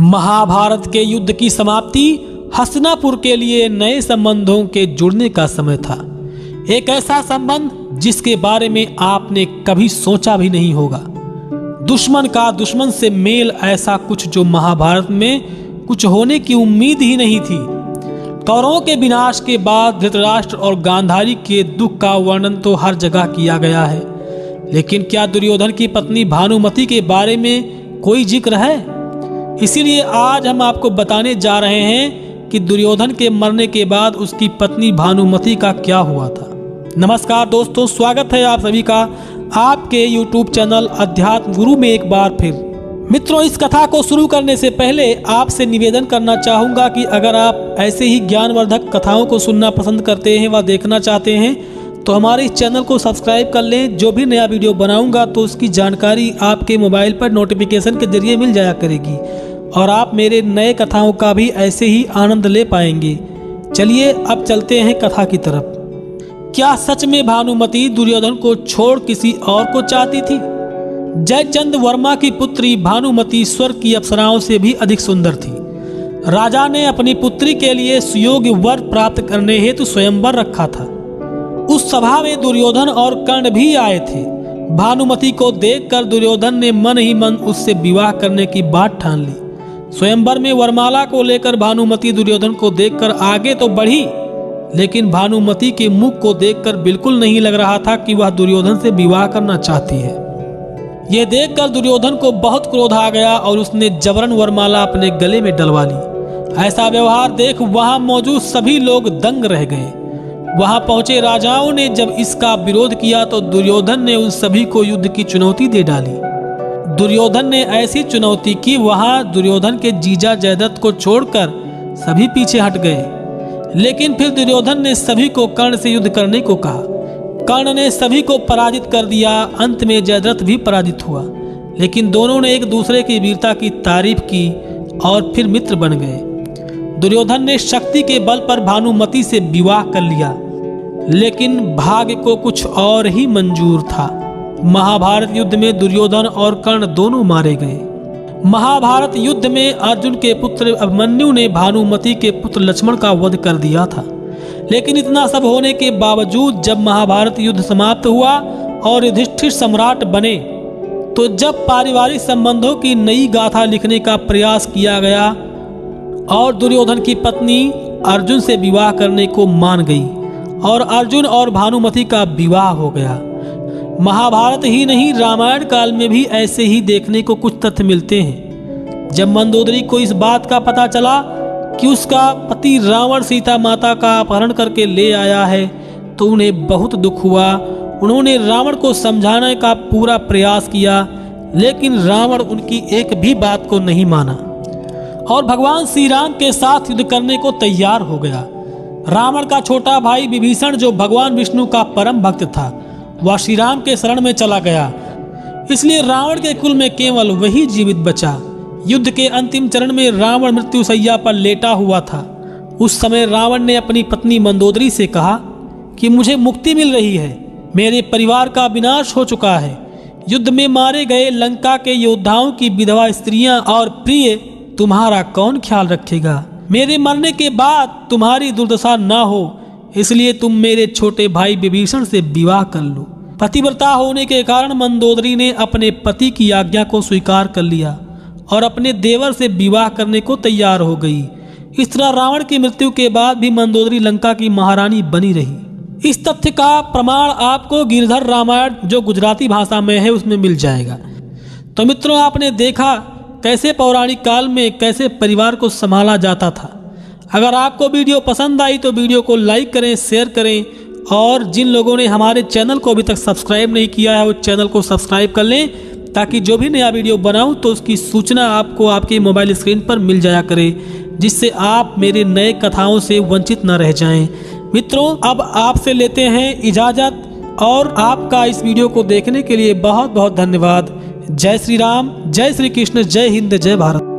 महाभारत के युद्ध की समाप्ति हस्तिनापुर के लिए नए संबंधों के जुड़ने का समय था। एक ऐसा संबंध जिसके बारे में आपने कभी सोचा भी नहीं होगा। दुश्मन का दुश्मन से मेल, ऐसा कुछ जो महाभारत में कुछ होने की उम्मीद ही नहीं थी। कौरवों के विनाश के बाद धृतराष्ट्र और गांधारी के दुख का वर्णन तो हर जगह किया गया है, लेकिन क्या दुर्योधन की पत्नी भानुमति के बारे में कोई जिक्र है? इसीलिए आज हम आपको बताने जा रहे हैं कि दुर्योधन के मरने के बाद उसकी पत्नी भानुमति का क्या हुआ था। नमस्कार दोस्तों, स्वागत है आप सभी का आपके YouTube चैनल अध्यात्म गुरु में एक बार फिर। मित्रों, इस कथा को शुरू करने से पहले आपसे निवेदन करना चाहूँगा कि अगर आप ऐसे ही ज्ञानवर्धक कथाओं को सुनना पसंद करते हैं व देखना चाहते हैं तो हमारे इस चैनल को सब्सक्राइब कर लें। जो भी नया वीडियो बनाऊंगा तो उसकी जानकारी आपके मोबाइल पर नोटिफिकेशन के जरिए मिल जाया करेगी और आप मेरे नए कथाओं का भी ऐसे ही आनंद ले पाएंगे। चलिए अब चलते हैं कथा की तरफ। क्या सच में भानुमति दुर्योधन को छोड़ किसी और को चाहती थी? जयचंद वर्मा की पुत्री भानुमति स्वर्ग की अप्सराओं से भी अधिक सुंदर थी। राजा ने अपनी पुत्री के लिए सुयोग्य वर प्राप्त करने हेतु स्वयंवर रखा था। उस सभा में दुर्योधन और कर्ण भी आए थे। भानुमति को देखकर दुर्योधन ने मन ही मन उससे विवाह करने की बात ठान ली। स्वयंवर में वरमाला को लेकर भानुमति दुर्योधन को देखकर आगे तो बढ़ी, लेकिन भानुमति के मुख को देखकर बिल्कुल नहीं लग रहा था कि वह दुर्योधन से विवाह करना चाहती है। यह देखकर दुर्योधन को बहुत क्रोध आ गया और उसने जबरन वरमाला अपने गले में डलवा ली। ऐसा व्यवहार देख वहां मौजूद सभी लोग दंग रह गए। वहां पहुंचे राजाओं ने जब इसका विरोध किया तो दुर्योधन ने उन सभी को युद्ध की चुनौती दे डाली। दुर्योधन ने ऐसी चुनौती की वहां दुर्योधन के जीजा जयद्रथ को छोड़कर सभी पीछे हट गए। लेकिन फिर दुर्योधन ने सभी को कर्ण से युद्ध करने को कहा। कर्ण ने सभी को पराजित कर दिया। अंत में जयद्रथ भी पराजित हुआ, लेकिन दोनों ने एक दूसरे की वीरता की तारीफ की और फिर मित्र बन गए। दुर्योधन ने शक्ति के बल पर भानुमति से विवाह कर लिया, लेकिन भाग्य को कुछ और ही मंजूर था। महाभारत युद्ध में दुर्योधन और कर्ण दोनों मारे गए। महाभारत युद्ध में अर्जुन के पुत्र अभिमन्यु ने भानुमति के पुत्र लक्ष्मण का वध कर दिया था। लेकिन इतना सब होने के बावजूद जब महाभारत युद्ध समाप्त हुआ और युधिष्ठिर सम्राट बने, तो जब पारिवारिक संबंधों की नई गाथा लिखने का प्रयास किया गया और दुर्योधन की पत्नी अर्जुन से विवाह करने को मान गई और अर्जुन और भानुमति का विवाह हो गया। महाभारत ही नहीं, रामायण काल में भी ऐसे ही देखने को कुछ तथ्य मिलते हैं। जब मंदोदरी को इस बात का पता चला कि उसका पति रावण सीता माता का अपहरण करके ले आया है तो उन्हें बहुत दुख हुआ। उन्होंने रावण को समझाने का पूरा प्रयास किया, लेकिन रावण उनकी एक भी बात को नहीं माना और भगवान श्री राम के साथ युद्ध करने को तैयार हो गया। रावण का छोटा भाई विभीषण, जो भगवान विष्णु का परम भक्त था, वह श्री राम के शरण में चला गया। इसलिए रावण के कुल में केवल वही जीवित बचा। युद्ध के अंतिम चरण में रावण मृत्युशैया पर लेटा हुआ था। उस समय रावण ने अपनी पत्नी मंदोदरी से कहा कि मुझे मुक्ति मिल रही है, मेरे परिवार का विनाश हो चुका है। युद्ध में मारे गए लंका के योद्धाओं की विधवा स्त्रियां और प्रिय तुम्हारा कौन ख्याल रखेगा? मेरे मरने के बाद तुम्हारी दुर्दशा ना हो, इसलिए तुम मेरे छोटे भाई विभीषण से विवाह कर लो। पतिव्रता होने के कारण मंदोदरी ने अपने पति की आज्ञा को स्वीकार कर लिया और अपने देवर से विवाह करने को तैयार हो गई। इस तरह रावण की मृत्यु के बाद भी मंदोदरी लंका की महारानी बनी रही। इस तथ्य का प्रमाण आपको गिरधर रामायण, जो गुजराती भाषा में है, उसमें मिल जाएगा। तो मित्रों, आपने देखा कैसे पौराणिक काल में कैसे परिवार को संभाला जाता था। अगर आपको वीडियो पसंद आई तो वीडियो को लाइक करें, शेयर करें और जिन लोगों ने हमारे चैनल को अभी तक सब्सक्राइब नहीं किया है वो चैनल को सब्सक्राइब कर लें, ताकि जो भी नया वीडियो बनाऊं तो उसकी सूचना आपको आपके मोबाइल स्क्रीन पर मिल जाया करे, जिससे आप मेरे नए कथाओं से वंचित न रह जाएं। मित्रों, अब आपसे लेते हैं इजाज़त और आपका इस वीडियो को देखने के लिए बहुत बहुत धन्यवाद। जय श्री राम, जय श्री कृष्ण, जय हिंद, जय भारत।